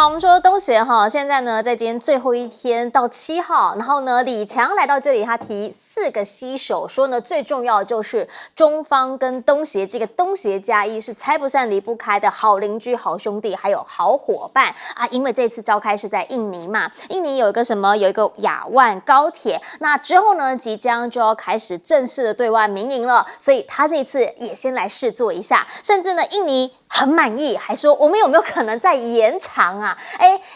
好，我们说东协哈，现在呢在今天最后一天到7号，然后呢李强来到这里，他提4个携手，说呢最重要的就是中方跟东协这个东协+1是拆不散离不开的好邻居、好兄弟，还有好伙伴啊。因为这次召开是在印尼嘛，印尼有一个什么，有一个亚万高铁，那之后呢即将就要开始正式的对外民营了，所以他这次也先来试做一下，甚至呢印尼很满意，还说我们有没有可能再延长啊？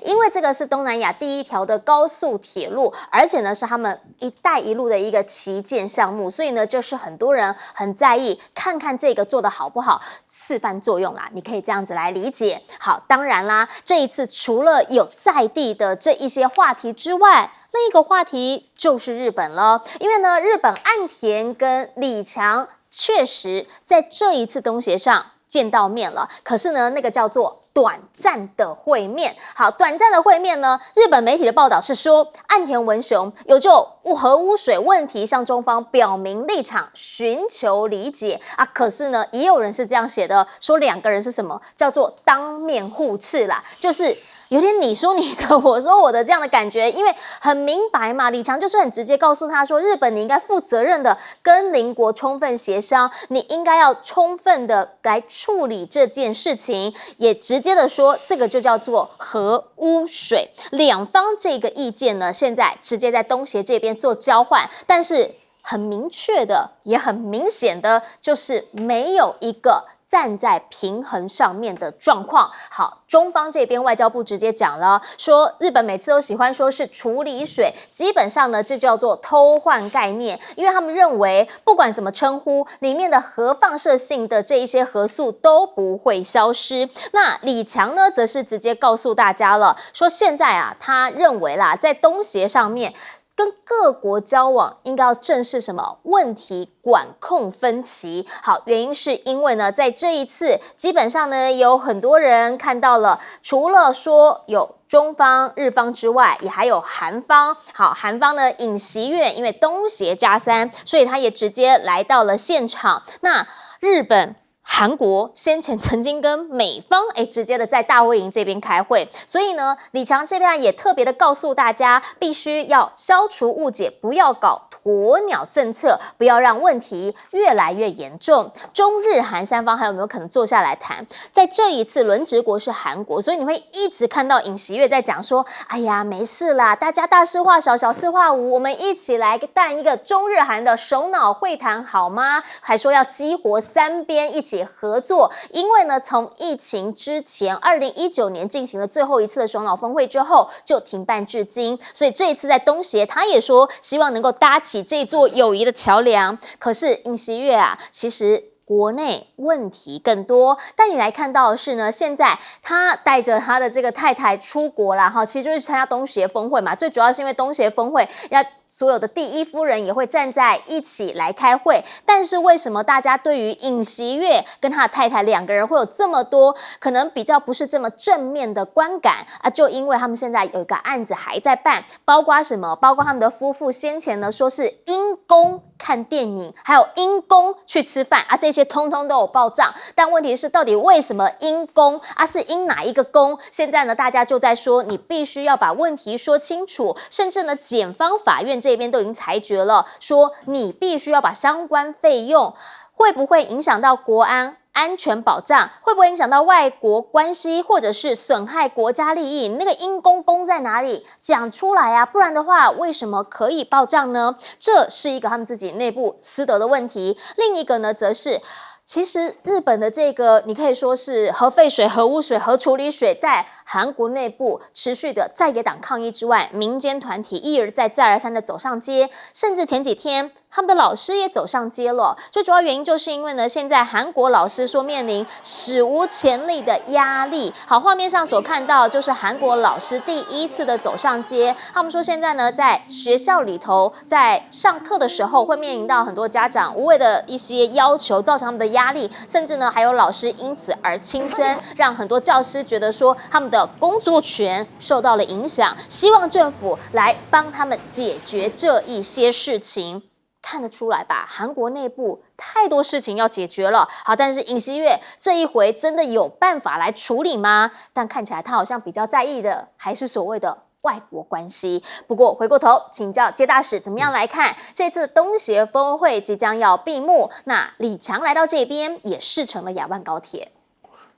因为这个是东南亚第1条的高速铁路，而且呢是他们“一带一路”的一个旗舰项目，所以呢就是很多人很在意，看看这个做得好不好，示范作用啦，你可以这样子来理解。好，当然啦，这一次除了有在地的这一些话题之外，另一个话题就是日本了，因为呢日本岸田跟李强确实在这一次东协上见到面了，可是呢那个叫做短暂的会面。好，短暂的会面呢，日本媒体的报道是说，岸田文雄有就核污水问题向中方表明立场，寻求理解啊。可是呢，也有人是这样写的，说2个人是什么叫做当面互斥啦，就是有点你说你的，我说我的这样的感觉，因为很明白嘛，李强就是很直接告诉他说，日本你应该负责任的跟邻国充分协商，你应该要充分的来处理这件事情，也直接的说，这个就叫做核污水。两方这个意见呢，现在直接在东协这边做交换，但是很明确的，也很明显的，就是没有一个站在平衡上面的状况。好，中方这边外交部直接讲了，说日本每次都喜欢说是处理水，基本上呢这叫做偷换概念，因为他们认为不管什么称呼，里面的核放射性的这一些核素都不会消失。那李强呢则是直接告诉大家了，说现在啊他认为啦，在东协上面跟各国交往应该要正视什么问题管控分歧。好，原因是因为呢，在这一次基本上呢，有很多人看到了，除了说有中方、日方之外，也还有韩方。好，韩方呢，尹锡悦因为东协+3，所以他也直接来到了现场。那日本、韩国先前曾经跟美方直接的在大会营这边开会，所以呢，李强这边也特别的告诉大家，必须要消除误解，不要搞鸵鸟政策，不要让问题越来越严重。中日韩3方还有没有可能坐下来谈？在这一次轮值国是韩国，所以你会一直看到尹锡悦在讲说，哎呀，没事啦，大家大事化小，小事化无，我们一起来办一个中日韩的首脑会谈好吗？还说要激活3边一起合作，因为呢，从疫情之前2019年进行了最后一次的首脑峰会之后，就停办至今，所以这一次在东协，他也说希望能够搭起这座友谊的桥梁。可是尹锡悦啊，其实国内问题更多，但你来看到的是呢，现在他带着他的这个太太出国啦，哈，其实就是参加东协峰会嘛，最主要是因为东协峰会要所有的第1夫人也会站在一起来开会，但是为什么大家对于尹锡悦跟他的太太2个人会有这么多可能比较不是这么正面的观感啊？就因为他们现在有一个案子还在办，包括什么？包括他们的夫妇先前呢说是因公看电影，还有因公去吃饭啊，这些通通都有报账。但问题是，到底为什么因公啊？是因哪一个公？现在呢，大家就在说，你必须要把问题说清楚，甚至呢，检方法院这边都已经裁决了，说你必须要把相关费用会不会影响到国安全保障，会不会影响到外国关系，或者是损害国家利益？那个因公在哪里？讲出来啊，不然的话，为什么可以报账呢？这是一个他们自己内部私德的问题。另一个呢，则是其实日本的这个，你可以说是核废水、核污水、核处理水，在韩国内部持续的在野党抗议之外，民间团体一而再、再而三的走上街，甚至前几天他们的老师也走上街了。最主要原因就是因为呢，现在韩国老师说面临史无前例的压力。好，画面上所看到就是韩国老师第1次的走上街。他们说现在呢，在学校里头，在上课的时候会面临到很多家长无谓的一些要求，造成他们的压力，甚至呢还有老师因此而轻生，让很多教师觉得说他们的工作权受到了影响，希望政府来帮他们解决这一些事情。看得出来吧，韩国内部太多事情要解决了。好，但是尹锡悦这一回真的有办法来处理吗？但看起来他好像比较在意的还是所谓的外国关系。不过回过头请教接大使，怎么样来看这次东协峰会即将要闭幕？那李强来到这边也试乘了亚万高铁。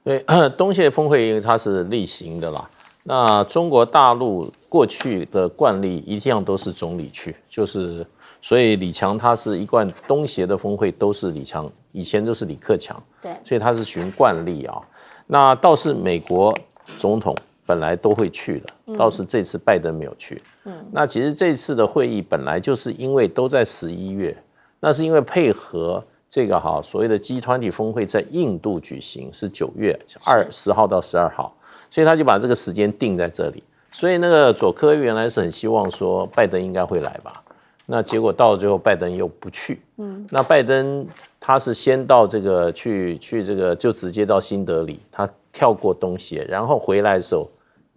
对，东协峰会因为它是例行的啦，那中国大陆过去的惯例一样都是总理去，就是所以李强他是一贯东协的峰会都是李强，以前都是李克强，对，所以他是循惯例啊。那倒是美国总统本来都会去的，倒是这次拜登没有去。那其实这次的会议本来就是因为都在11月，那是因为配合这个所谓的 G20 峰会在印度举行，是9月10号到12号，所以他就把这个时间定在这里。所以那个佐科原来是很希望说拜登应该会来吧，那结果到了最后拜登又不去。那拜登他是先到这个去这个就直接到新德里，他跳过东协，然后回来的时候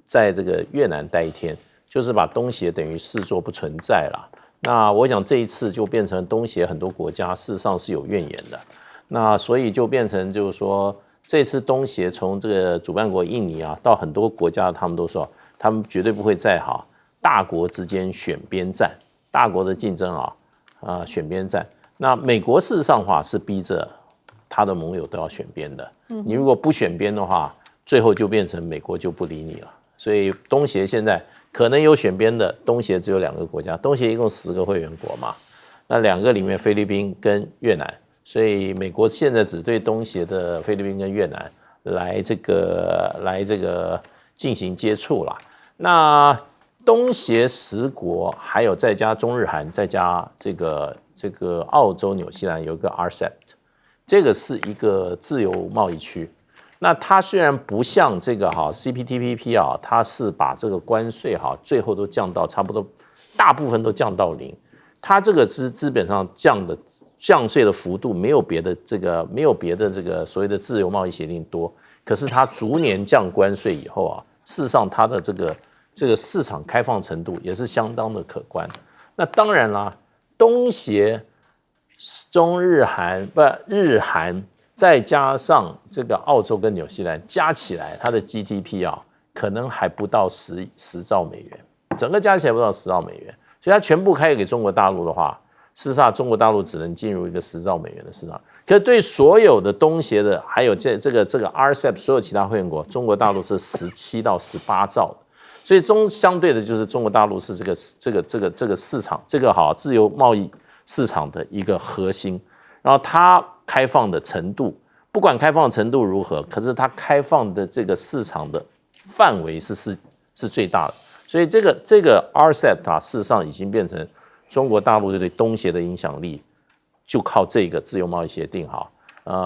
在这个越南待1天，就是把东协等于视作不存在了。那我想这一次就变成东协很多国家事实上是有怨言的，那所以就变成就是说这次东协从这个主办国印尼到很多国家，他们都说他们绝对不会再大国之间选边站，大国的竞争选边站。那美国事实上的话是逼着他的盟友都要选边的，你如果不选边的话，最后就变成美国就不理你了。所以东协现在可能有选边的，东协只有2个国家，东协一共10个会员国嘛，那2个里面菲律宾跟越南，所以美国现在只对东协的菲律宾跟越南来这个进行接触啦。那东协10国，还有再加中日韩，再加这个澳洲、纽西兰有一个 RCEP， 这个是一个自由贸易区。那它虽然不像这个CPTPP它是把这个关税最后都降到差不多，大部分都降到0，它这个基本上降税的幅度没有别的这个所谓的自由贸易协定多，可是它逐年降关税以后事实上它的这个市场开放程度也是相当的可观。那当然啦，东协、中日韩日韩。再加上这个澳洲跟纽西兰加起来，它的 GDP 可能还不到10兆美元，整个加起来不到10兆美元，所以它全部开给中国大陆的话，事实上中国大陆只能进入一个10兆美元的市场。可是对所有的东协的，还有这个 RCEP 所有其他会员国，中国大陆是17到18兆的，所以相对的就是中国大陆是这个市场自由贸易市场的一个核心，然后它开放的程度，不管开放的程度如何，可是它开放的这个市场的范围是最大的，所以这个 RCEP 事实上已经变成中国大陆对东协的影响力，就靠这个自由贸易协定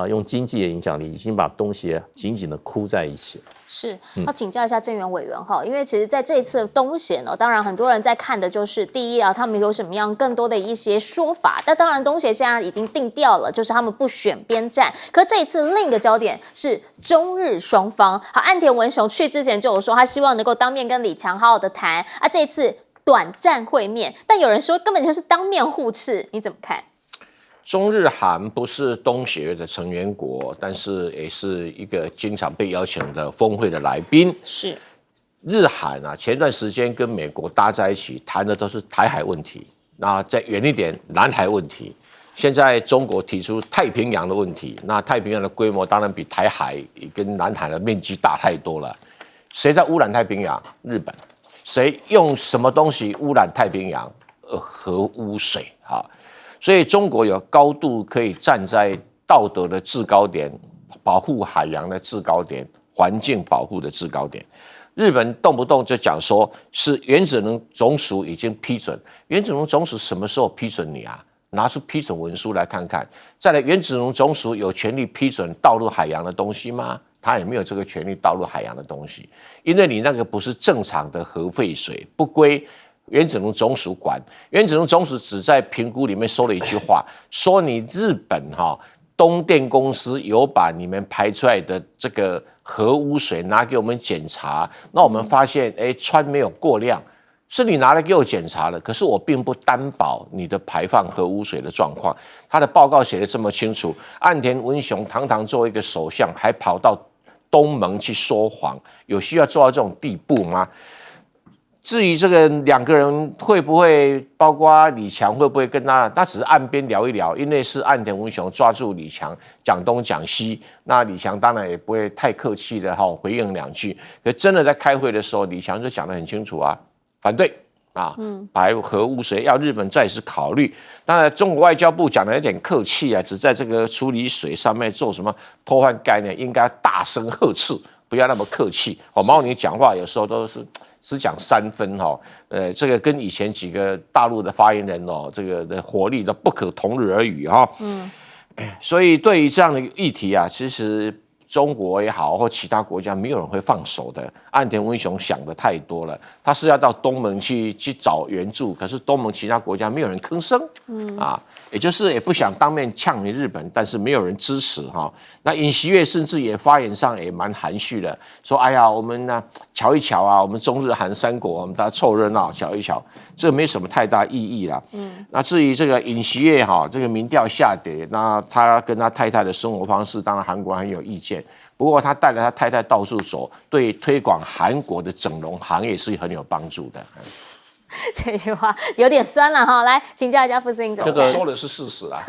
用经济的影响力已经把东协紧紧的箍在一起了。是，要请教一下郑源委员因为其实在这一次的东协当然很多人在看的就是第一他们有什么样更多的一些说法，但当然东协现在已经定调了，就是他们不选边站。可这一次另一个焦点是中日双方。好，岸田文雄去之前就有说他希望能够当面跟李强好好的谈这一次短暂会面，但有人说根本就是当面互斥，你怎么看？中日韩不是东协的成员国，但是也是一个经常被邀请的峰会的来宾。是日韩前段时间跟美国搭在一起谈的都是台海问题，那再远一点南海问题。现在中国提出太平洋的问题，那太平洋的规模当然比台海跟南海的面积大太多了。谁在污染太平洋？日本。谁用什么东西污染太平洋？核污水所以中国有高度可以站在道德的制高点，保护海洋的制高点，环境保护的制高点。日本动不动就讲说是原子能总署已经批准，原子能总署什么时候批准你拿出批准文书来看看。再来，原子能总署有权利批准倒入海洋的东西吗？他也没有这个权利倒入海洋的东西，因为你那个不是正常的核废水，不归原子能总署管。原子能总署只在评估里面说了一句话，说你日本东电公司有把你们排出来的这个核污水拿给我们检查，那我们发现氚没有过量，是你拿来给我检查的，可是我并不担保你的排放核污水的状况。他的报告写得这么清楚，岸田文雄堂堂作为一个首相，还跑到东盟去说谎，有需要做到这种地步吗？至于这个两个人会不会，包括李强会不会跟他，那只是岸边聊一聊，因为是岸田文雄抓住李强讲东讲西，那李强当然也不会太客气的回应2句。可真的在开会的时候，李强就讲得很清楚啊，反对啊，排核污水要日本再次考虑。当然，中国外交部讲的有点客气啊，只在这个处理水上面做什么偷换概念，应该大声呵斥，不要那么客气。毛宁讲话有时候都是只讲3分这个跟以前几个大陆的发言人这个的火力都不可同日而语所以对于这样的议题啊，其实中国也好，或其他国家，没有人会放手的。岸田文雄想的太多了，他是要到东盟去找援助，可是东盟其他国家没有人吭声，也就是也不想当面呛你日本，但是没有人支持那尹锡悦甚至也发言上也蛮含蓄的，说：“哎呀，我们呢瞧一瞧啊，我们中日韩3国，我们大家凑热闹瞧一瞧，这没什么太大意义啦。”那至于这个尹锡悦这个民调下跌，那他跟他太太的生活方式，当然韩国很有意见。不过他带着他太太到处走，对推广韩国的整容行业是很有帮助的。这句话有点酸了来请教一下副司令怎么看？说的是事实啊。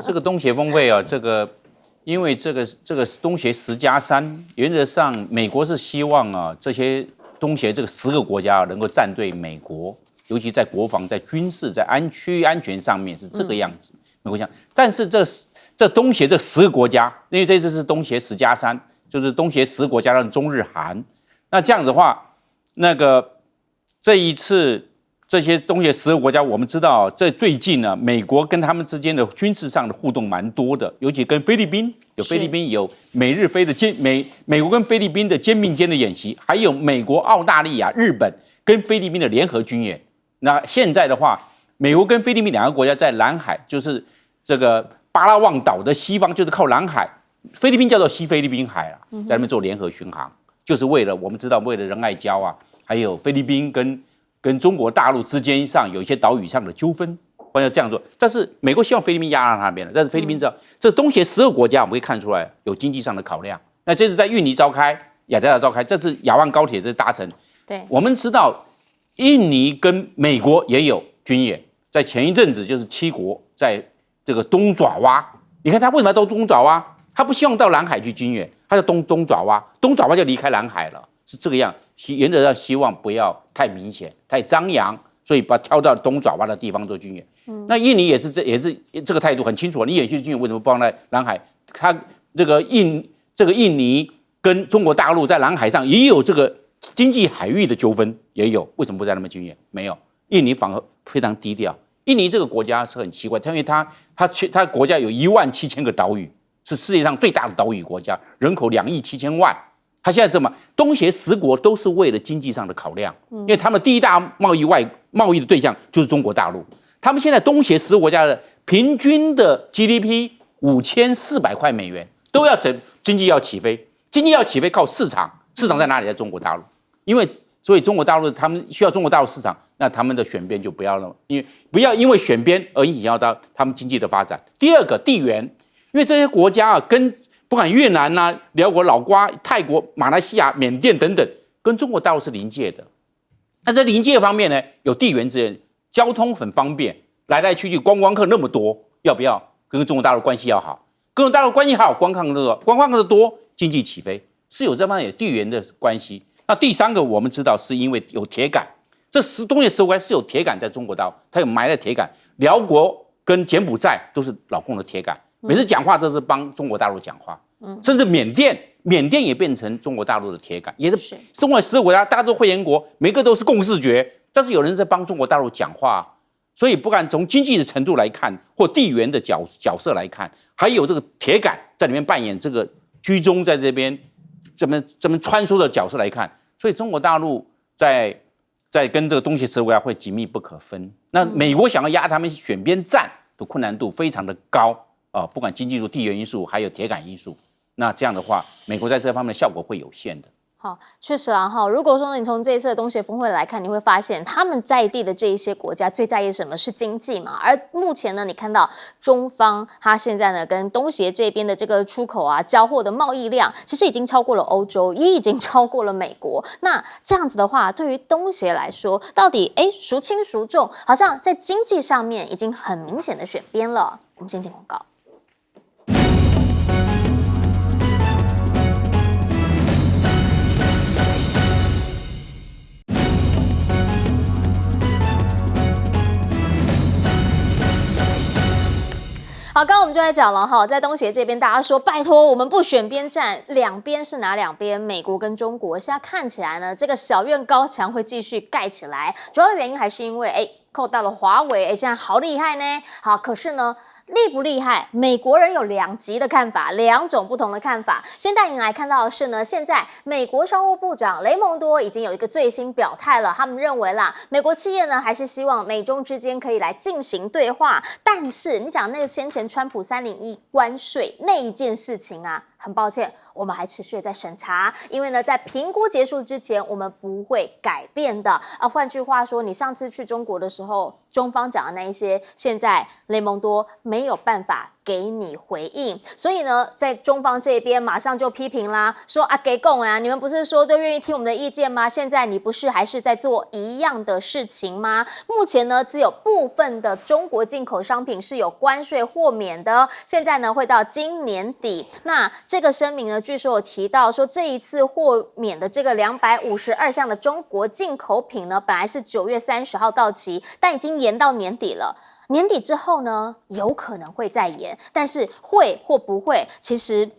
这个东协峰会啊，因为这个东协10+3，原则上美国是希望啊这些东协这个10个国家能够站队美国，尤其在国防、在军事、在区域安全上面是这个样子。美国想，但是这东协这10个国家，因为这次是东协10+3。就是东协10个国家让中日韩，那这样子的话，这一次这些东协10个国家，我们知道这最近呢，美国跟他们之间的军事上的互动蛮多的，尤其跟菲律宾有美日菲的美国跟菲律宾的肩并肩的演习，还有美国、澳大利亚、日本跟菲律宾的联合军演。那现在的话，美国跟菲律宾2个国家在南海，就是这个巴拉望岛的西方，就是靠南海。菲律宾叫做西菲律宾海在那边做联合巡航，就是为了我们知道，为了仁爱礁还有菲律宾跟中国大陆之间上有一些岛屿上的纠纷，或者这样做。但是美国希望菲律宾压到那边了，但是菲律宾知道，这东协12个国家我们可以看出来有经济上的考量。那这次在印尼召开，雅加达召开，这次亚万高铁这是搭乘。对，我们知道印尼跟美国也有军演，在前一阵子就是7国在这个东爪哇，你看他为什么要到东爪哇？他不希望到南海去军演，他叫东爪哇，东爪哇就离开南海了，是这个样。原则上希望不要太明显、太张扬，所以把挑到东爪哇的地方做军演。那印尼也是这个态度很清楚，你演习军演为什么不放在南海？他这个印尼跟中国大陆在南海上也有这个经济海域的纠纷，也有，为什么不在那边军演？没有，印尼反而非常低调。印尼这个国家是很奇怪，因为它国家有17000个岛屿。是世界上最大的岛屿国家，人口2亿7千万。他现在这么，东协10国都是为了经济上的考量，因为他们第一大贸易的对象就是中国大陆。他们现在东协10个国家的平均的 GDP 5400块美元，都要经济要起飞，经济要起飞靠市场，市场在哪里？在中国大陆。所以中国大陆他们需要中国大陆市场，那他们的选边就不要了，不要因为选边而影响到他们经济的发展。第二个，地缘。因为这些国家跟不管越南辽国、老挝、泰国、马来西亚、缅甸等等，跟中国大陆是邻界的。那在邻界方面呢，有地缘之间，交通很方便，来来去去观光客那么多，要不要跟中国大陆关系要好？跟中国大陆关系好，观光客多，经济起飞，是有这方面有地缘的关系。那第3个，我们知道是因为有铁杆，这东协10国是有铁杆在中国大陆，它有埋了铁杆，辽国跟柬埔寨都是老共的铁杆。每次讲话都是帮中国大陆讲话，甚至缅甸也变成中国大陆的铁杆，也是中国10个国家，大家都会员国，每个都是共视觉，但是有人在帮中国大陆讲话，所以不管从经济的程度来看，或地缘的角色来看，还有这个铁杆在里面扮演这个居中在这边这么穿梭的角色来看，所以中国大陆在跟这个东协10个国家会紧密不可分。那美国想要压他们选边站的困难度非常的高。不管经济因素、地缘因素，还有铁杆因素，那这样的话，美国在这方面的效果会有限的。好，确实啊哈。如果说你从这一次的东协峰会来看，你会发现他们在地的这一些国家最在意什么是经济嘛。而目前呢，你看到中方它现在呢跟东协这边的这个出口啊交货的贸易量，其实已经超过了欧洲，也已经超过了美国。那这样子的话，对于东协来说，到底孰轻孰重？好像在经济上面已经很明显的选边了。我们先进广告。好，刚刚我们就在讲了哈，在东协这边，大家说拜托我们不选边站，两边是哪两边？美国跟中国。现在看起来呢，这个小院高墙会继续盖起来，主要的原因还是因为扣到了华为，现在好厉害呢。好，可是呢，厉不厉害？美国人有两极的看法，两种不同的看法。先带您来看到的是呢，现在美国商务部长雷蒙多已经有一个最新表态了，他们认为啦，美国企业呢还是希望美中之间可以来进行对话，但是你讲那个先前川普301关税那一件事情啊，很抱歉，我们还持续在审查，因为呢，在评估结束之前，我们不会改变的啊。换句话说，你上次去中国的时候，中方讲的那一些，现在雷蒙多没有办法给你回应，所以呢，在中方这边马上就批评啦，说啊，给共啊，你们不是说都愿意听我们的意见吗？现在你不是还是在做一样的事情吗？目前呢，只有部分的中国进口商品是有关税豁免的，现在呢会到今年底。那这个声明呢，据说有提到说，这一次豁免的这个252项的中国进口品呢，本来是9月30号到期，但已经延到年底了。年底之后呢，有可能会再延，但是会或不会，其实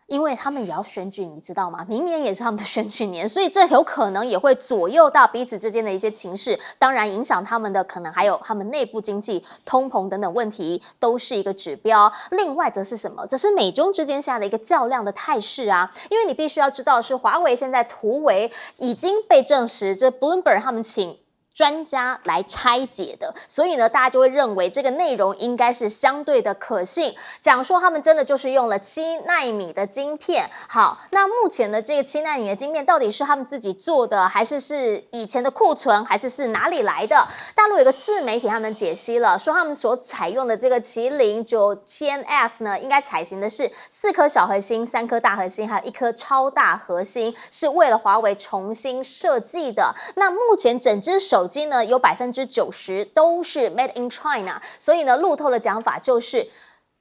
因为他们也要选举，你知道吗？明年也是他们的选举年，所以这有可能也会左右到彼此之间的一些情势，当然影响他们的可能还有他们内部经济、通膨等等问题，都是一个指标。另外则是什么？则是美中之间下的一个较量的态势啊，因为你必须要知道，是华为现在突围已经被证实，这 Bloomberg 他们请专家来拆解的，所以呢，大家就会认为这个内容应该是相对的可信，讲说他们真的就是用了7奈米的晶片。好，那目前的这个7奈米的晶片到底是他们自己做的，还是以前的库存，还是哪里来的？大陆有个自媒体他们解析了，说他们所采用的这个麒麟9000X 呢，应该采行的是4颗小核心、3颗大核心，还有1颗超大核心，是为了华为重新设计的。那目前整只手机呢，有90%都是 Made in China， 所以呢，路透的讲法就是。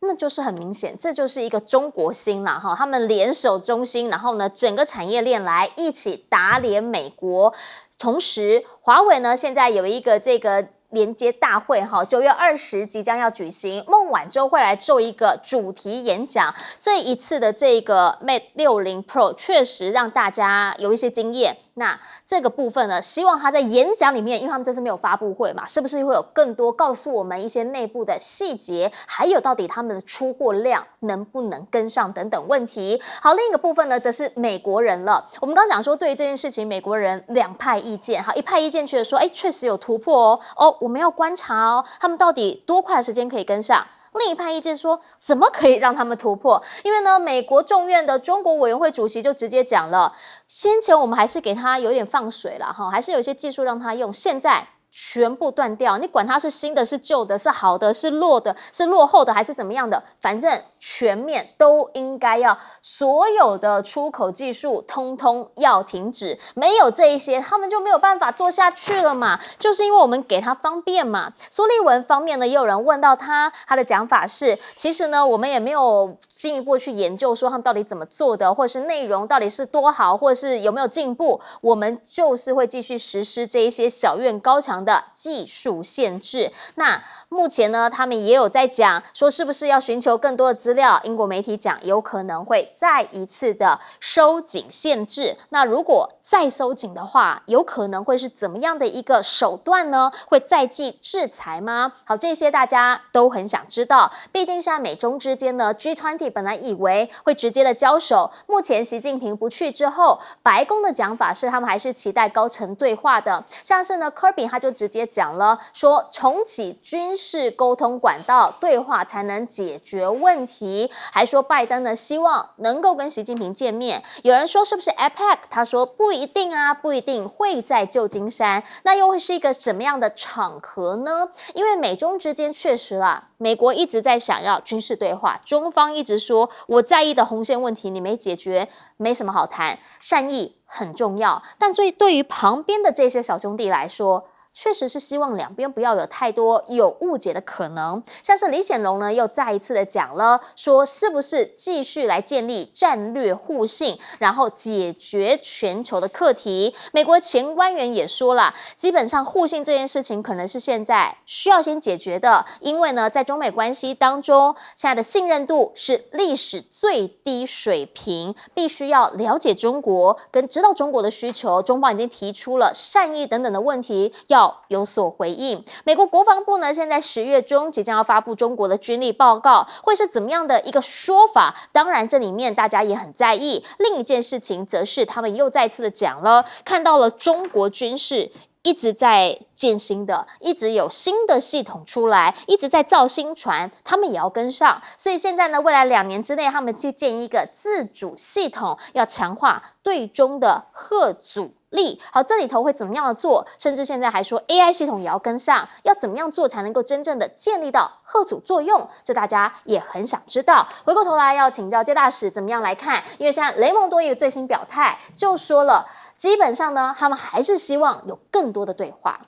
那就是很明显，这就是一个中国心啦哈，他们联手中兴，然后呢，整个产业链来一起打脸美国。同时，华为呢现在有一个这个连接大会哈，9月20即将要举行，孟晚舟会来做一个主题演讲。这一次的这个 Mate 60 Pro 确实让大家有一些经验。那这个部分呢，希望他在演讲里面，因为他们这次没有发布会嘛，是不是会有更多告诉我们一些内部的细节，还有到底他们的出货量能不能跟上等等问题。好，另一个部分呢，则是美国人了。我们刚讲说，对于这件事情，美国人2派意见。好，一派意见觉得说，确实有突破哦，我们要观察哦，他们到底多快的时间可以跟上。另一派意见说，怎么可以让他们突破？因为呢，美国众院的中国委员会主席就直接讲了，先前我们还是给他有点放水了哈，还是有一些技术让他用，现在全部断掉，你管它是新的是旧的，是好的是弱的，是落后的还是怎么样的，反正全面都应该要所有的出口技术通通要停止，没有这一些他们就没有办法做下去了嘛，就是因为我们给他方便嘛。苏立文方面呢，也有人问到他的讲法是，其实呢我们也没有进一步去研究说他们到底怎么做的，或是内容到底是多好，或是有没有进步，我们就是会继续实施这一些小院高墙的技术限制。那目前呢，他们也有在讲说，是不是要寻求更多的资料？英国媒体讲，有可能会再一次的收紧限制。那如果再收紧的话，有可能会是怎么样的一个手段呢？会再继制裁吗？好，这些大家都很想知道。毕竟现在美中之间呢 ，G20 本来以为会直接的交手，目前习近平不去之后，白宫的讲法是他们还是期待高层对话的。像是呢 ，Kirby 他就就直接讲了，说重启军事沟通管道，对话才能解决问题。还说拜登呢希望能够跟习近平见面。有人说是不是 APEC？ 他说不一定啊，不一定会在旧金山。那又会是一个什么样的场合呢？因为美中之间确实啦，美国一直在想要军事对话，中方一直说我在意的红线问题你没解决，没什么好谈，善意很重要。但对于旁边的这些小兄弟来说，确实是希望两边不要有太多有误解的可能。像是李显龙呢，又再一次的讲了，说是不是继续来建立战略互信，然后解决全球的课题。美国前官员也说了，基本上互信这件事情可能是现在需要先解决的，因为呢，在中美关系当中，现在的信任度是历史最低水平，必须要了解中国，跟知道中国的需求。中方已经提出了善意等等的问题，要有所回应。美国国防部呢，现在10月中即将要发布中国的军力报告，会是怎么样的一个说法？当然，这里面大家也很在意。另一件事情则是，他们又再次的讲了，看到了中国军事一直在建新的，一直有新的系统出来，一直在造新船，他们也要跟上。所以现在呢，未来2年之内，他们去建一个自主系统，要强化对中的嚇阻力。好，这里头会怎么样的做？甚至现在还说 AI 系统也要跟上，要怎么样做才能够真正的建立到嚇阻作用？这大家也很想知道。回过头来要请教介大使怎么样来看？因为现在雷蒙多一个最新表态就说了，基本上呢，他们还是希望有更多的对话。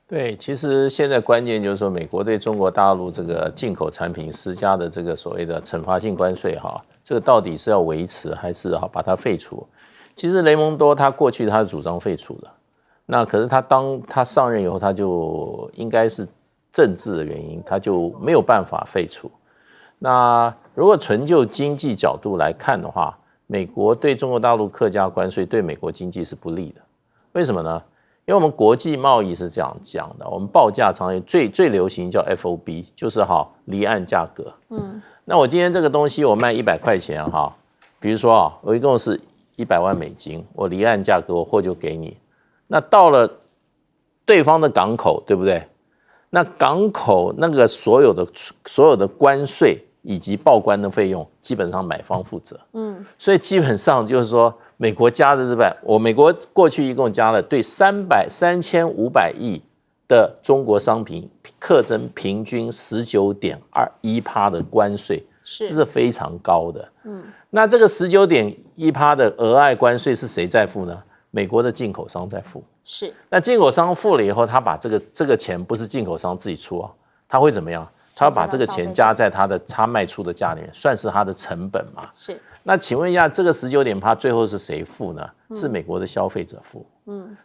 对，其实现在关键就是说，美国对中国大陆这个进口产品施加的这个所谓的惩罚性关税哈，这个到底是要维持还是把它废除？其实雷蒙多他过去他是主张废除的，那可是当他上任以后，他就应该是政治的原因，他就没有办法废除。那如果纯就经济角度来看的话，美国对中国大陆课加关税对美国经济是不利的。为什么呢？因为我们国际贸易是这样讲的，我们报价常最流行叫 FOB， 就是离岸价格。那我今天这个东西我卖100块钱比如说我一共是100万美金，我离岸价格我货就给你，那到了对方的港口，对不对？那港口那个所有的关税以及报关的费用，基本上买方负责。所以基本上就是说，美国加的美国过去一共加了对3500亿的中国商品课征平均19.21%的关税，这是非常高的。那这个19.1%的额外关税是谁在付呢？美国的进口商在付。是。那进口商付了以后，他把这个钱不是进口商自己出他会怎么样？他要把这个钱加在他卖出的价里面，算是他的成本嘛？是。那请问一下，这个19%最后是谁付呢？是美国的消费者付。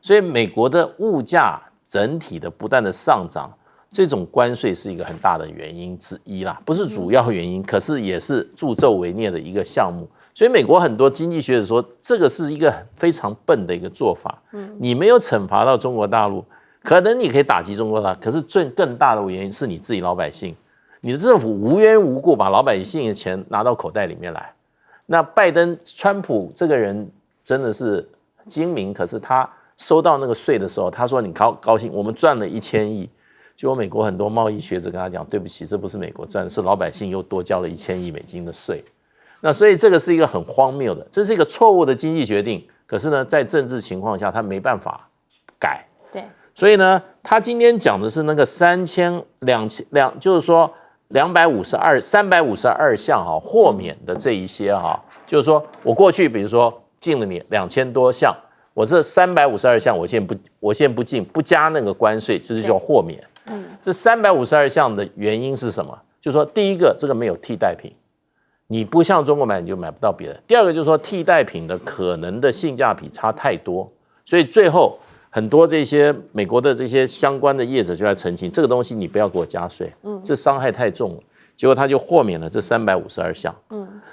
所以美国的物价整体的不断的上涨，这种关税是一个很大的原因之一啦，不是主要原因，可是也是助纣为虐的一个项目。所以美国很多经济学者说，这个是一个非常笨的一个做法。你没有惩罚到中国大陆，可能你可以打击中国大陆，可是更大的原因是你自己老百姓，你的政府无缘无故把老百姓的钱拿到口袋里面来。那川普这个人真的是精明，可是他收到那个税的时候，他说你高兴，我们赚了1000亿。结果美国很多贸易学者跟他讲，对不起，这不是美国赚的，是老百姓又多交了1000亿美金的税。那所以这个是一个很荒谬的，这是一个错误的经济决定。可是呢，在政治情况下，他没办法改。对。所以呢，他今天讲的是那个就是说352项豁免的这一些就是说我过去比如说进了你2000多项，我这352项我现不进，不加那个关税，这就叫豁免。这352项的原因是什么？就是说第一个，这个没有替代品，你不像中国买你就买不到别的。第二个就是说替代品的可能的性价比差太多，所以最后很多这些美国的这些相关的业者就在澄清，这个东西你不要给我加税，这伤害太重了。结果他就豁免了这352项。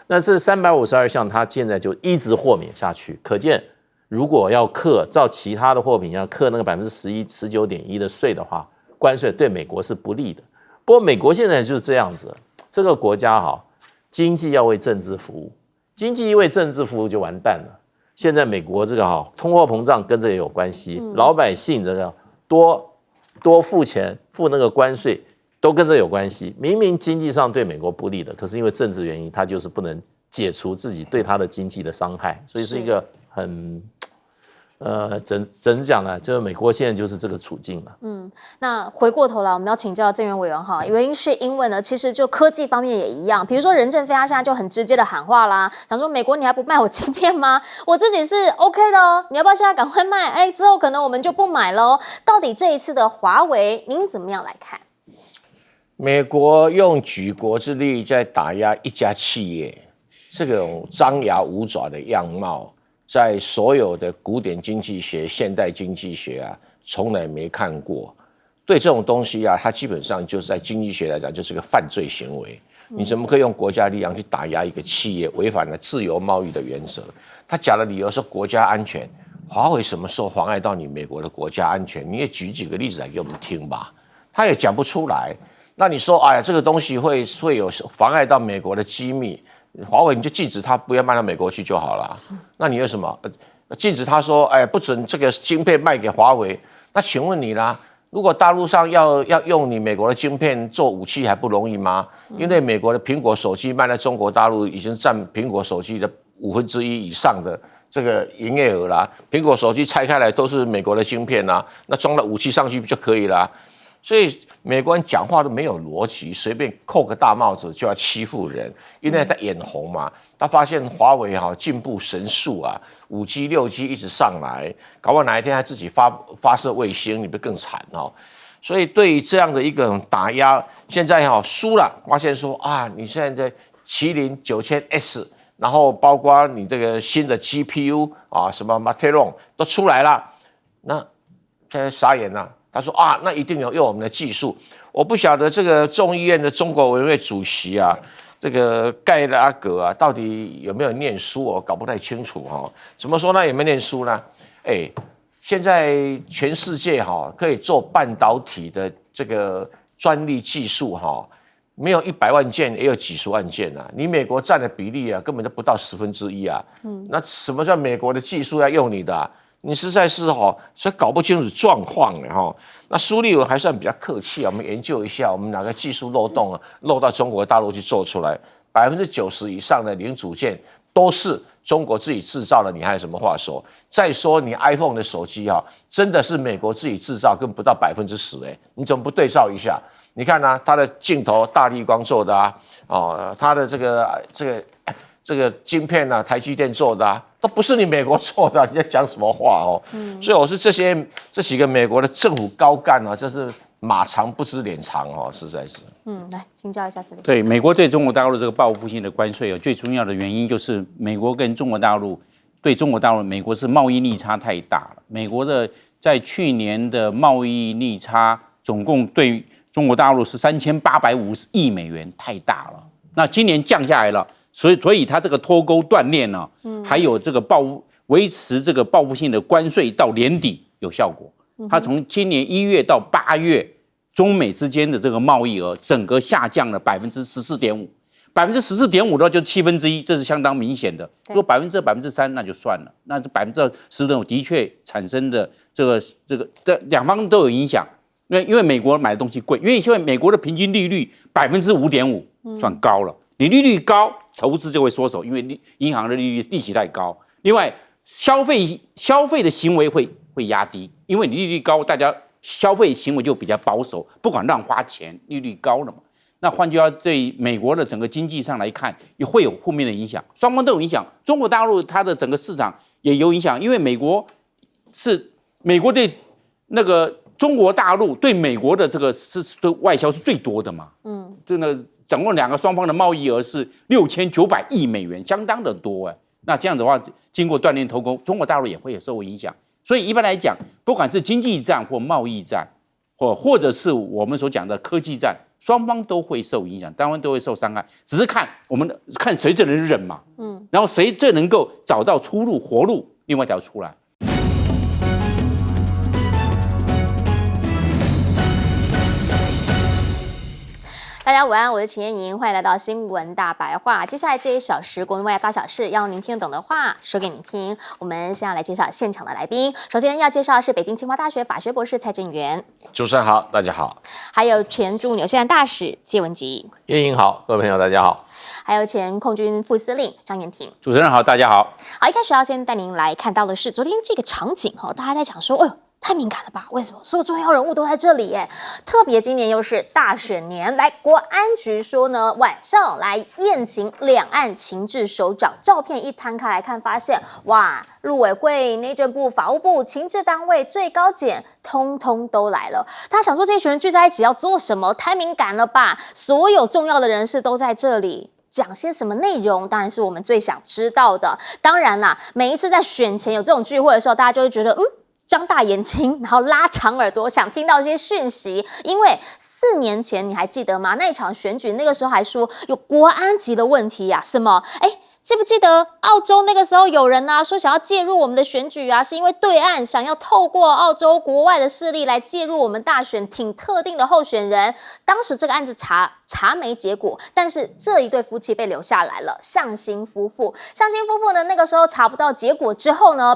那这352项他现在就一直豁免下去，可见如果要照其他的货品要课那个19.1%的税的话，关税对美国是不利的。不过美国现在就是这样子，这个国家经济要为政治服务，经济一为政治服务就完蛋了。现在美国这个通货膨胀跟这也有关系，老百姓这个多多付钱付那个关税，都跟这有关系。明明经济上对美国不利的，可是因为政治原因，他就是不能解除自己对他的经济的伤害，所以是一个很怎讲呢？就是美国现在就是这个处境了。那回过头来，我们要请教郑源委员哈，原因是因为呢，其实就科技方面也一样，比如说任正非他现在就很直接的喊话啦，想说美国你还不卖我晶片吗？我自己是 OK 的哦，你要不要现在赶快卖？哎，之后可能我们就不买喽。到底这一次的华为，您怎么样来看？美国用举国之力在打压一家企业，这种张牙舞爪的样貌，在所有的古典经济学、现代经济学啊，从来没看过。对这种东西啊，它基本上就是在经济学来讲，就是个犯罪行为。你怎么可以用国家力量去打压一个企业，违反了自由贸易的原则？他讲的理由是国家安全。华为什么时候妨碍到你美国的国家安全？你也举几个例子来给我们听吧。他也讲不出来。那你说，哎呀，这个东西会有妨碍到美国的机密，华为你就禁止它不要卖到美国去就好了。那你为什么禁止他说，哎，不准这个晶片卖给华为？那请问你啦？如果大陆上要用你美国的晶片做武器还不容易吗？因为美国的苹果手机卖在中国大陆已经占苹果手机的1/5以上的这个营业额啦。苹果手机拆开来都是美国的晶片啦，那装了武器上去就可以啦。所以美国人讲话都没有逻辑，随便扣个大帽子就要欺负人，因为在眼红嘛。他发现华为进步神速啊，5G、6G 一直上来，搞不好哪一天他自己发射卫星，你不更惨哦？所以对于这样的一个打压，现在输了，发现说啊，你现在的麒麟9000S，然后包括你这个新的 GPU 啊，什么 Mate-ron 都出来了，那现在傻眼了。他说啊，那一定有用我们的技术。我不晓得这个众议院的中国委员会主席啊，这个盖拉格啊，到底有没有念书？我搞不太清楚哈。怎么说呢？有没有念书呢？哎，现在全世界可以做半导体的这个专利技术没有100万件，也有几十万件啊。你美国占的比例啊，根本就不到1/10啊。那什么叫美国的技术要用你的啊？你实在是所以搞不清楚状况了那苏立文还算比较客气啊，我们研究一下，我们哪个技术漏洞漏到中国大陆去做出来，90%以上的零组件都是中国自己制造的，你还有什么话说？再说你 iPhone 的手机真的是美国自己制造，根本不到10%你怎么不对照一下？你看啊，它的镜头大立光做的它的这个晶片啊，台积电做的都不是你美国做的，你在讲什么话所以我是这几个美国的政府高干真是马长不知脸长实在是。来请教一下司令。对，美国对中国大陆这个报复性的关税最重要的原因就是美国跟中国大陆对中国大陆，美国是贸易逆差太大了。美国的在去年的贸易逆差总共对中国大陆是3850亿美元，太大了。那今年降下来了。所以它这个脱钩断链呢，还有这个维持这个报复性的关税到年底有效果。它从今年1月到8月，中美之间的这个贸易额整个下降了14.5%，14.5%的话就1/7，这是相当明显的。如果2%、3%那就算了，那这14.5%的确产生的这两方都有影响。因为美国买的东西贵，因为现在美国的平均利率5.5%，算高了。你利率高，筹资就会缩手，因为银行的利息太高。另外，消费的行为会压低，因为你利率高，大家消费行为就比较保守，不管乱花钱，利率高了嘛。那换句话，对美国的整个经济上来看，也会有负面的影响，双方都有影响。中国大陆它的整个市场也有影响，因为美国对那个中国大陆对美国的这个对外销是最多的嘛，总共双方的贸易额是6900亿美元，相当的多那这样的话，经过锻炼脱钩，中国大陆也会受影响。所以一般来讲，不管是经济战或贸易战，或者是我们所讲的科技战，双方都会受影响，双方都会受伤害，只是看谁最能忍嘛，然后谁最能够找到出路活路，另外一条出来。大家午安，我是陈燕莹，欢迎来到新闻大白话。接下来这1小时国内外大小事，要您听得懂的话说给你听。我们先要来介绍现场的来宾，首先要介绍的是北京清华大学法学博士蔡正元，主持人好，大家好。还有前驻纽西兰大使谢文吉，燕莹好，各位朋友大家好。还有前空军副司令张延廷。主持人好，大家好。好，一开始要先带您来看到的是昨天这个场景哈，大家在讲说，哎呦。太敏感了吧？为什么所有重要人物都在这里耶？特别今年又是大选年，来国安局说呢，晚上来宴请两岸情治首长，照片一摊开来看，发现哇，陆委会、内政部、法务部、情治单位、最高检，通通都来了。大家想说这群人聚在一起要做什么？太敏感了吧？所有重要的人士都在这里。讲些什么内容，当然是我们最想知道的。当然啦，每一次在选前有这种聚会的时候，大家就会觉得，张大眼睛，然后拉长耳朵，想听到一些讯息。因为4年前你还记得吗？那一场选举，那个时候还说有国安级的问题呀，什么？记不记得澳洲那个时候有人说想要介入我们的选举啊，是因为对岸想要透过澳洲国外的势力来介入我们大选，挺特定的候选人。当时这个案子查没结果，但是这一对夫妻被留下来了，向心夫妇。向心夫妇呢，那个时候查不到结果之后呢，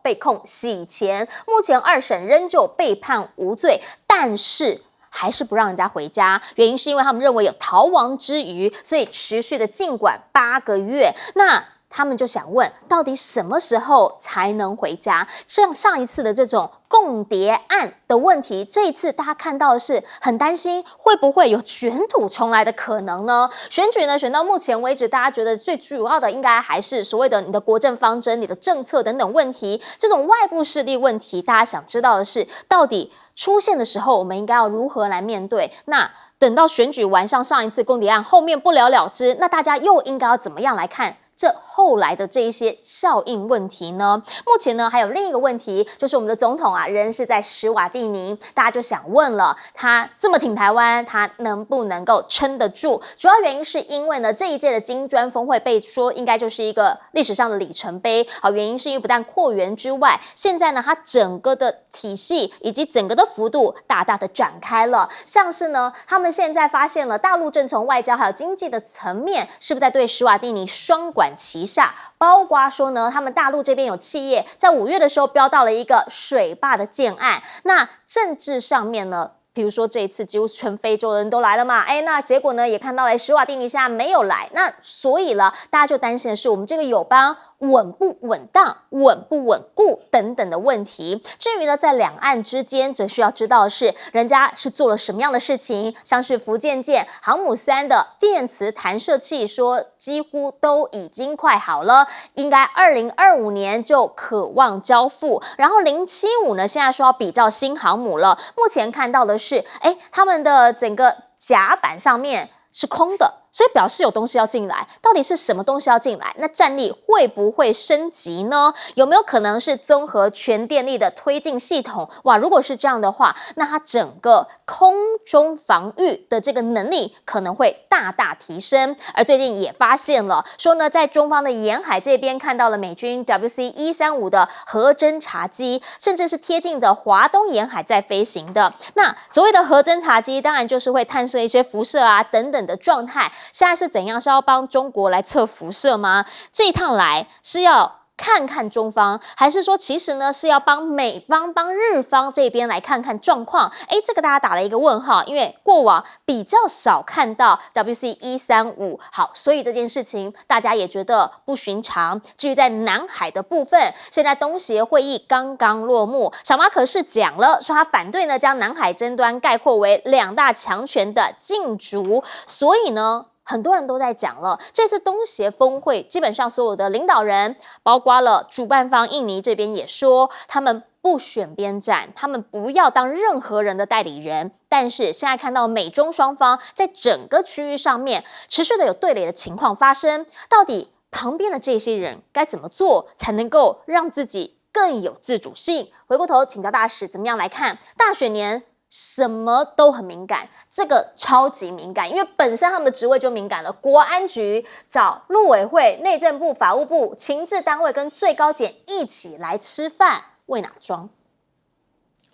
被控洗钱，目前2审仍旧被判无罪，但是还是不让人家回家，原因是因为他们认为有逃亡之余，所以持续的禁管8个月。那他们就想问，到底什么时候才能回家？像上一次的这种共谍案的问题，这一次大家看到的是很担心会不会有卷土重来的可能呢？选举呢，选到目前为止，大家觉得最主要的应该还是所谓的你的国政方针、你的政策等等问题。这种外部势力问题，大家想知道的是，到底出现的时候，我们应该要如何来面对？那等到选举完，像上一次共谍案后面不了了之，那大家又应该要怎么样来看这后来的这一些效应问题呢？目前呢，还有另一个问题，就是我们的总统人是在史瓦蒂尼，大家就想问了，他这么挺台湾，他能不能够撑得住？主要原因是因为呢，这一届的金砖峰会被说应该就是一个历史上的里程碑。好，原因是因为不但扩员之外，现在呢，它整个的体系以及整个的幅度大大的展开了。像是呢，他们现在发现了大陆正从外交还有经济的层面，是不是在对史瓦蒂尼双管齐下？包括说呢，他们大陆这边有企业在5月的时候标到了一个水坝的建案。那政治上面呢，比如说这一次几乎全非洲人都来了嘛，那结果呢也看到了史瓦蒂尼现在没有来，那所以了，大家就担心的是我们这个友邦稳不稳当、稳不稳固等等的问题。至于呢，在两岸之间，则需要知道的是，人家是做了什么样的事情，像是福建舰航母3的电磁弹射器，说几乎都已经快好了，应该2025年就可望交付。然后075呢，现在说要比照新航母了，目前看到的是，他们的整个甲板上面是空的，所以表示有东西要进来。到底是什么东西要进来？那战力会不会升级呢？有没有可能是综合全电力的推进系统？哇，如果是这样的话，那它整个空中防御的这个能力可能会大大提升。而最近也发现了，说呢，在中方的沿海这边看到了美军 WC-135的核侦察机，甚至是贴近的华东沿海在飞行的。那所谓的核侦察机，当然就是会探射一些辐射等等的状态。现在是怎样？是要帮中国来测辐射吗？这一趟来是要看看中方，还是说其实呢是要帮美方、帮日方这边来看看状况？这个大家打了一个问号，因为过往比较少看到 WC-135，好，所以这件事情大家也觉得不寻常。至于在南海的部分，现在东协会议刚刚落幕，小马可是讲了，说他反对呢将南海争端概括为2大强权的竞逐，所以呢，很多人都在讲了，这次东协峰会基本上所有的领导人，包括了主办方印尼这边也说，他们不选边站，他们不要当任何人的代理人。但是现在看到美中双方在整个区域上面持续的有对垒的情况发生，到底旁边的这些人该怎么做才能够让自己更有自主性？回过头请教大使怎么样来看大选年？什么都很敏感，这个超级敏感，因为本身他们的职位就敏感了。国安局找陆委会、内政部、法务部、情治单位跟最高检一起来吃饭，为哪桩？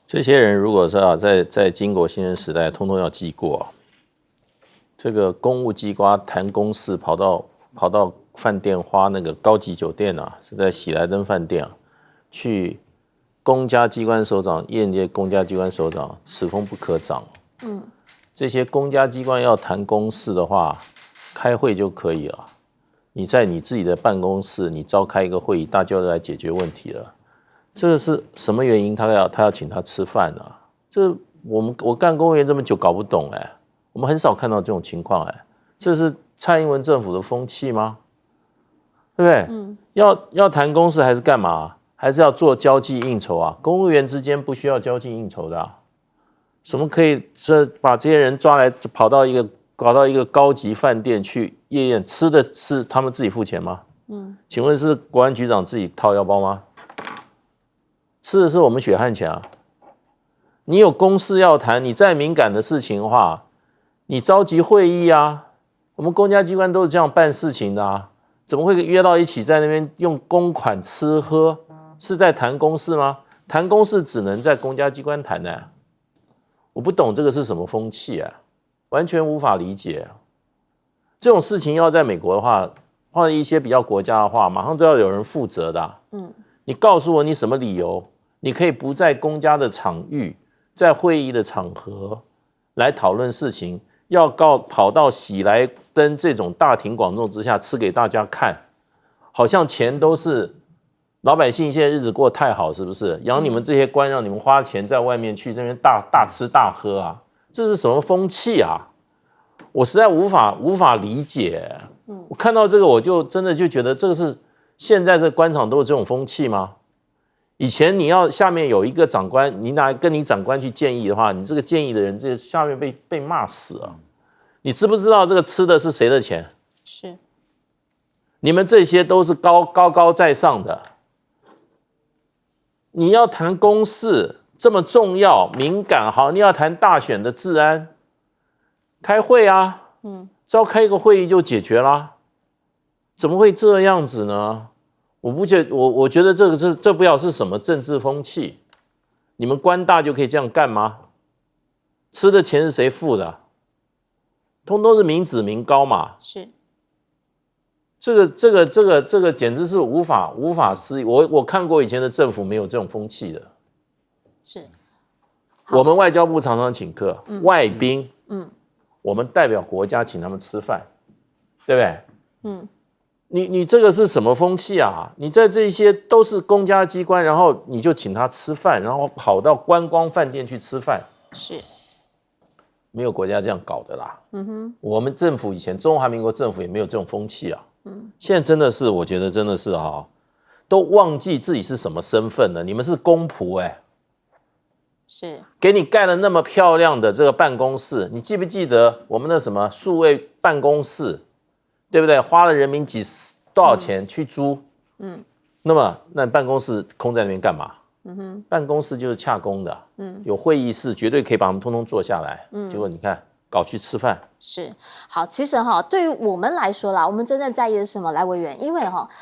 这些人如果是在金国新生时代，通通要记过。这个公务机关谈公事跑到饭店花那个高级酒店啊，是在喜来登饭店啊，去公家机关首长，业界公家机关首长此风不可长。这些公家机关要谈公事的话，开会就可以了。你在你自己的办公室，你召开一个会议，大家都来解决问题了。这个是什么原因？他要请他吃饭啊？这我干公务员这么久搞不懂我们很少看到这种情况这是蔡英文政府的风气吗？对不对？要谈公事还是干嘛？还是要做交际应酬啊？公务员之间不需要交际应酬的什么可以把这些人抓来搞到一个高级饭店去夜宴，吃的是他们自己付钱吗？请问是国安局长自己掏腰包吗？吃的是我们血汗钱啊！你有公事要谈，你再敏感的事情的话，你召集会议啊！我们公家机关都是这样办事情的怎么会约到一起在那边用公款吃喝？是在谈公事吗？谈公事只能在公家机关谈我不懂这个是什么风气完全无法理解这种事情要在美国的话，或者一些比较国家的话，马上都要有人负责的你告诉我你什么理由，你可以不在公家的场域，在会议的场合来讨论事情，要跑到喜来登这种大庭广众之下吃给大家看，好像钱都是老百姓现在日子过太好，是不是？养你们这些官，让你们花钱在外面去那边大吃大喝这是什么风气我实在无法理解。我看到这个，我就真的就觉得这个是现在的官场都有这种风气吗？以前你要下面有一个长官，你跟你长官去建议的话，你这个建议的人，这下面被骂死了。你知不知道这个吃的是谁的钱？是，你们这些都是高在上的。你要谈公事这么重要敏感，好，你要谈大选的治安，开会召开一个会议就解决啦，怎么会这样子呢？我觉得这不知道是什么政治风气，你们官大就可以这样干吗？吃的钱是谁付的？通通是民脂民膏嘛。是。这个简直是无法思议。我看过以前的政府没有这种风气的。是。我们外交部常常请客，外宾，我们代表国家请他们吃饭，对不对？你这个是什么风气啊？你在这些都是公家机关，然后你就请他吃饭，然后跑到观光饭店去吃饭，是。没有国家这样搞的啦。我们政府以前中华民国政府也没有这种风气现在真的是，我觉得真的是都忘记自己是什么身份了。你们是公仆是给你盖了那么漂亮的这个办公室，你记不记得我们的什么数位办公室，对不对？花了人民多少钱去租？那办公室空在那边干嘛？办公室就是洽公的，有会议室，绝对可以把他们通通坐下来。结果你看，搞去吃饭。是好，其实对于我们来说啦，我们真正在意的是什么？来委员，因为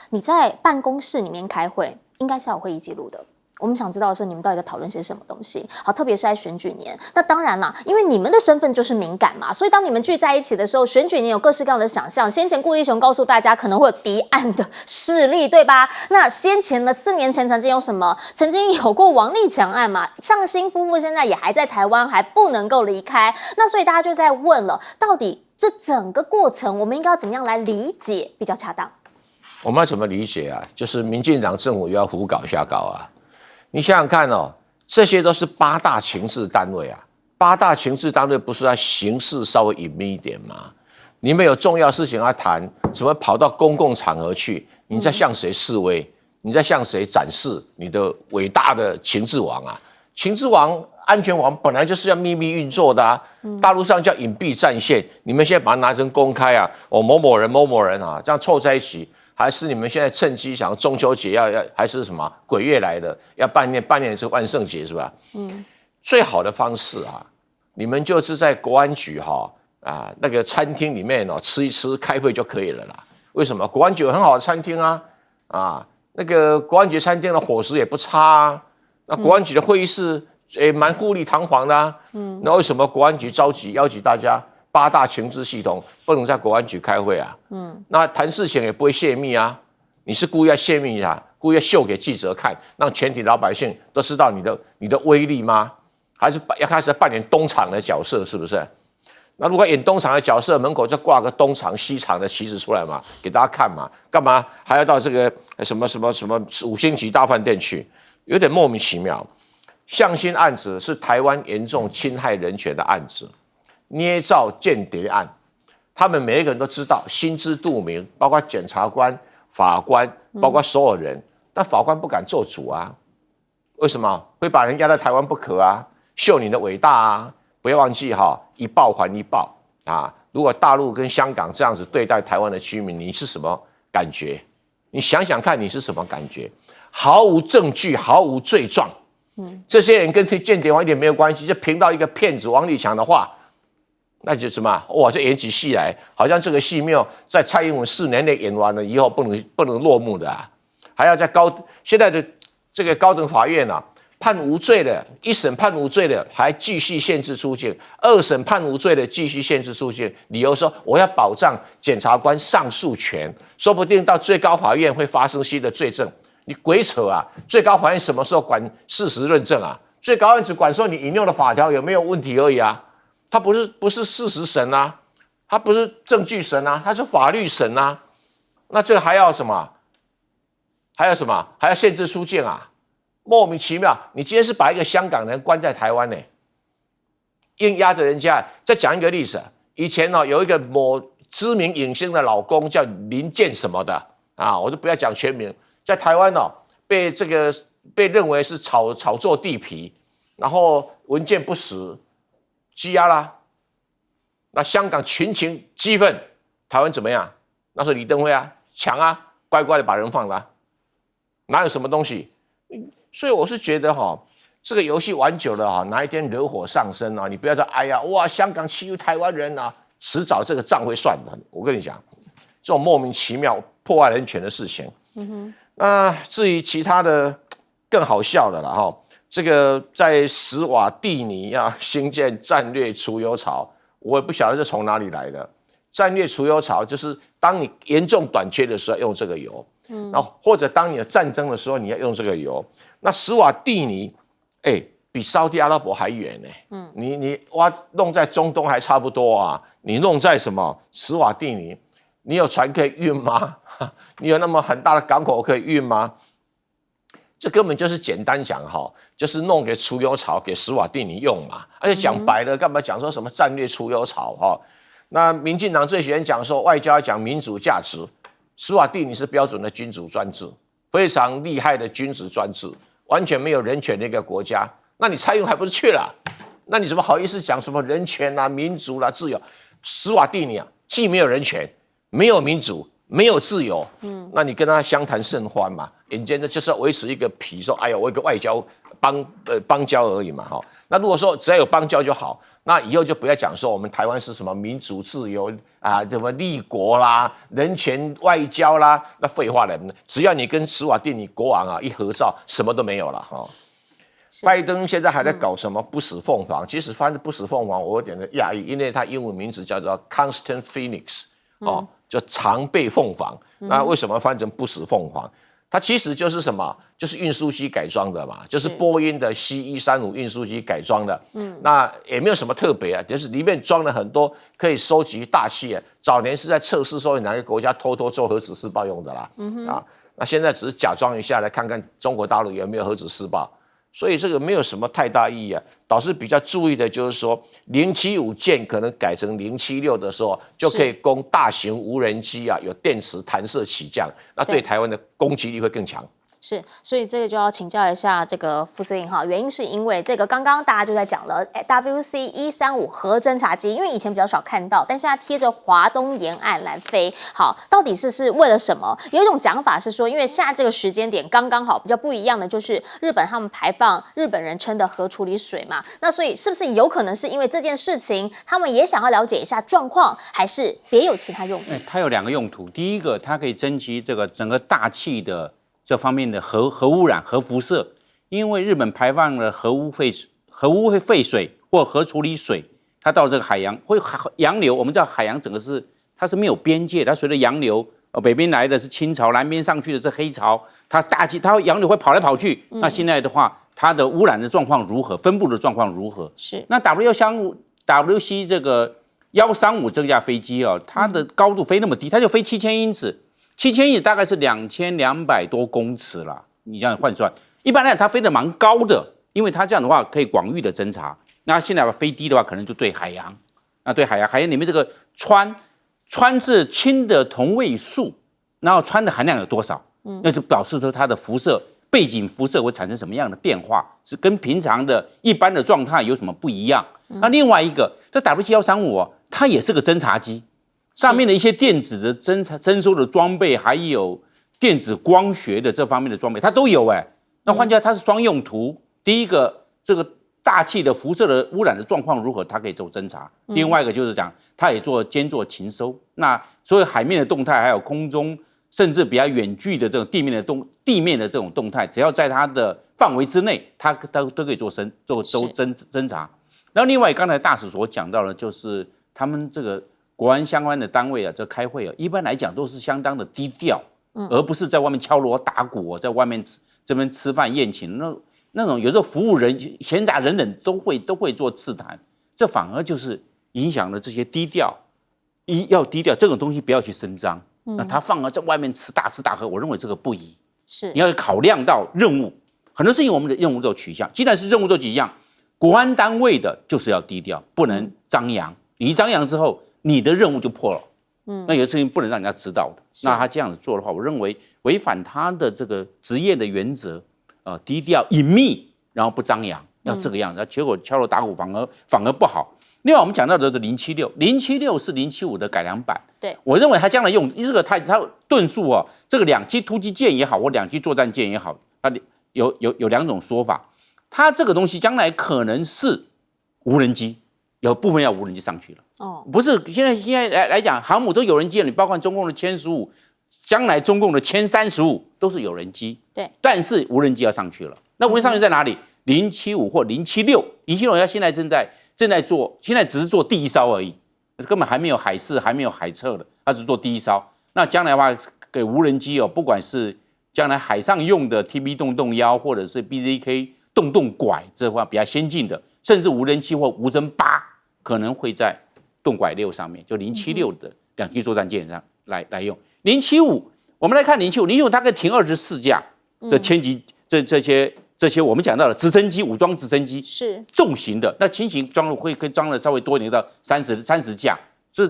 你在办公室里面开会，应该是要有会议记录的。我们想知道的是你们到底在讨论些什么东西。好，特别是在选举年，那当然啦，因为你们的身份就是敏感嘛，所以当你们聚在一起的时候，选举年有各式各样的想象。先前顾立雄告诉大家，可能会有敌岸的势力，对吧？那先前呢，4年前曾经有什么？曾经有过王立强案嘛，尚新夫妇现在也还在台湾，还不能够离开。那所以大家就在问了，到底这整个过程，我们应该要怎么样来理解比较恰当？我们要怎么理解就是民进党政府又要胡搞瞎搞你想想看这些都是8大情治单位8大情治单位不是要形式稍微隐秘一点吗？你们有重要事情要谈，怎么跑到公共场合去？你在向谁示威？你在向谁展示你的伟大的情治网情治网、安全网本来就是要秘密运作的大陆上叫隐蔽战线，你们现在把它拿成公开某某人这样凑在一起。还是你们现在趁机想中秋节要还是什么鬼月来的要办年是万圣节是吧？最好的方式你们就是在国安局那个餐厅里面吃一吃开会就可以了啦。为什么？国安局有很好的餐厅那个国安局餐厅的伙食也不差那国安局的会议室也蛮富丽堂皇的那为什么国安局邀集大家8大情治系统不能在国安局开会啊。那谈事情也不会泄密啊。你是故意要泄密啊，故意要秀给记者看，让全体老百姓都知道你的威力吗？还是要开始扮演东厂的角色，是不是？那如果演东厂的角色，门口就挂个东厂、西厂的旗子出来嘛，给大家看嘛，干嘛还要到这个什么5星级大饭店去？有点莫名其妙。向心案子是台湾严重侵害人权的案子，捏造间谍案，他们每一个人都知道，心知肚明，包括检察官、法官，包括所有人，但法官不敢做主啊。为什么会把人压在台湾不可啊？秀你的伟大啊！不要忘记哈，一报还一报啊！如果大陆跟香港这样子对待台湾的居民，你是什么感觉？你想想看，你是什么感觉？毫无证据，毫无罪状。这些人跟这间谍王一点没有关系，就凭到一个骗子王立强的话，那就什么？哇，就演起戏来，好像这个戏没有在蔡英文4年内演完了以后不能落幕的啊，还要在现在的这个高等法院啊。判无罪的，1审判无罪的，还继续限制出境；2审判无罪的，继续限制出境。理由说我要保障检察官上诉权，说不定到最高法院会发生新的罪证。你鬼扯啊！最高法院什么时候管事实认证啊？最高院只管说你引用的法条有没有问题而已啊，它不是事实审啊，它不是证据审啊，它是法律审啊。那这个还要什么？还要限制出境啊？莫名其妙，你今天是把一个香港人关在台湾呢，硬压着人家。再讲一个例子，以前有一个某知名影星的老公叫林健什么的啊，我就不要讲全名，在台湾被认为是炒作地皮，然后文件不实，羁押啦。那香港群情激愤，台湾怎么样？那时候李登辉啊，强啊，乖乖的把人放了，哪有什么东西？所以我是觉得这个游戏玩久了哪一天惹火上身你不要说哎呀哇香港欺负台湾人迟早这个账会算的。我跟你讲，这种莫名其妙破坏人权的事情。那至于其他的更好笑的了这个在史瓦蒂尼兴建战略储油槽，我也不晓得是从哪里来的。战略储油槽就是当你严重短缺的时候用这个油，或者当你有战争的时候你要用这个油。那史瓦蒂尼，比沙特阿拉伯还远呢。你弄在中东还差不多啊，你弄在什么史瓦蒂尼，你有船可以运吗？你有那么很大的港口可以运吗？这根本就是简单讲就是弄给储油槽给史瓦蒂尼用嘛。而且讲白了，干嘛讲说什么战略储油槽那民进党最喜欢讲说外交要讲民主价值，史瓦蒂尼是标准的君主专制，非常厉害的君主专制。完全没有人权的一个国家，那你蔡英文还不是去了？那你怎么好意思讲什么人权啊、民主啊、自由？史瓦蒂尼既没有人权，没有民主，没有自由，那你跟他相谈甚欢嘛？眼见的就是要维持一个皮，说哎呀，我一个外交邦交而已嘛那如果说只要有邦交就好，那以后就不要讲说我们台湾是什么民主自由什么立国啦、人权外交啦，那废话了。只要你跟史瓦蒂尼国王一合照，什么都没有了拜登现在还在搞什么不死凤凰？其实翻译不死凤凰，我有点的讶异，因为它英文名字叫做 Constant Phoenix 就常备凤凰。那为什么翻成不死凤凰？它其实就是什么？就是运输机改装的嘛，就是波音的 C135运输机改装的。那也没有什么特别就是里面装了很多可以收集大气早年是在测试说哪个国家偷做核子试爆用的啦。那现在只是假装一下来看看中国大陆有没有核子试爆。所以这个没有什么太大意义导致比较注意的就是说075舰可能改成076的时候，就可以供大型无人机有电磁弹射起降，那对台湾的攻击力会更强。是，所以这个就要请教一下这个副司令原因是因为这个刚刚大家就在讲了 WC135核侦察机，因为以前比较少看到，但是它贴着华东沿岸来飞，好，到底是为了什么？有一种讲法是说，因为现在这个时间点刚刚好，比较不一样的就是日本他们排放日本人称的核处理水嘛，那所以是不是有可能是因为这件事情，他们也想要了解一下状况，还是别有其他用意？它有2个用途，第一个它可以侦集这个整个大气的这方面的核污染、核辐射，因为日本排放了核污废水或核处理水它到这个海洋洋流，我们知道海洋整个它是没有边界，它随着洋流，北边来的是清潮，南边上去的是黑潮，它洋流会跑来跑去。那现在的话，它的污染的状况如何，分布的状况如何？是。那 WC 这个135这架飞机哦，它的高度飞那么低，它就飞7000英尺，7000英尺大概是2200多公尺啦。你这样换算，一般来讲它飞得蛮高的，因为它这样的话可以广域的侦察。那现在飞低的话，可能就对海洋。那对海洋里面这个氚是氢的同位素，然后氚的含量有多少？那就表示说它的背景辐射会产生什么样的变化，是跟平常的一般的状态有什么不一样？那另外一个，这 WC135哦，它也是个侦察机，上面的一些电子的征收的装备，还有电子光学的这方面的装备，它都有哎。那换句话，它是双用途。第一个，这个大气的辐射的污染的状况如何，它可以做侦查；另外一个就是讲，它也兼做情收。那所有海面的动态，还有空中甚至比较远距的这种地面的这种动态，只要在它的范围之内，它都可以做侦查。然后另外，刚才大使所讲到的，就是他们这个国安相关的单位啊，这开会啊，一般来讲都是相当的低调，而不是在外面敲锣打鼓，在外面这边吃饭宴请那种，有时候服务人闲杂人等都会做刺谈，这反而就是影响了这些低调。要低调，这种东西不要去声张。那他反而在外面吃大喝，我认为这个不宜。是，你要考量到任务，很多事情我们的任务都有取向。既然是任务做取向，国安单位的就是要低调，不能张扬。你一张扬之后，你的任务就破了。那有些事情不能让人家知道的。那他这样子做的话，我认为违反他的这个职业的原则，低调隐秘，然后不张扬，要这个样子。结果敲锣打鼓反而不好。另外，我们讲到的是076是075的改良版。对，我认为它将来用这个它吨数哦，这个两栖突击舰也好，或两栖作战舰也好，它有两种说法。它这个东西将来可能是无人机，有部分要无人机上去了。哦，不是现在来讲，航母都有人机了，你包括中共的歼15，将来中共的歼35都是有人机。对，但是无人机要上去了。那无人机上去在哪里？075或076，它现在正在做，现在只是做第一艘而已，根本还没有海试，还没有海测的，它只是做第一艘。那将来的话，给无人机哦，不管是将来海上用的 TB 洞洞幺，或者是 BZK 洞洞拐这块比较先进的，甚至无人机或无侦8可能会在洞拐6上面，就076的两栖作战舰上来用。075，我们来看075它可以停24架的歼击这些我们讲到的直升机，武装直升机是重型的，那轻型装可以装的稍微多一点，到30架。这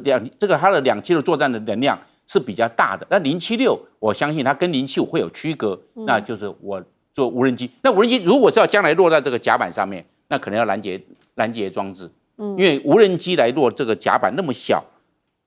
个它的两栖的作战的能量是比较大的。那076，我相信它跟075会有区隔，那就是我做无人机。那无人机如果是要将来落在这个甲板上面，那可能要拦截装置，因为无人机来落这个甲板那么小，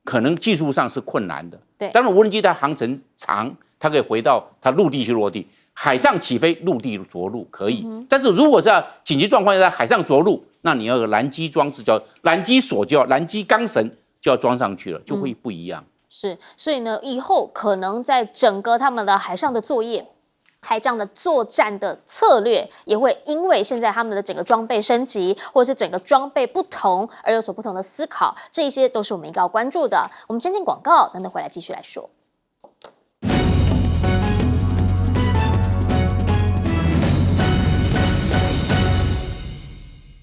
可能技术上是困难的。对，当然无人机它航程长，它可以回到它陆地去落地。海上起飞，陆地着陆可以，但是如果是要紧急状况要在海上着陆，那你要有拦机装置，叫拦机索，拦机钢绳就要装上去了，就会不一样。是，所以呢，以后可能在整个他们的海上的作业、海上的作战的策略，也会因为现在他们的整个装备升级，或者是整个装备不同而有所不同的思考，这一些都是我们应该要关注的。我们先进广告，等等回来继续来说。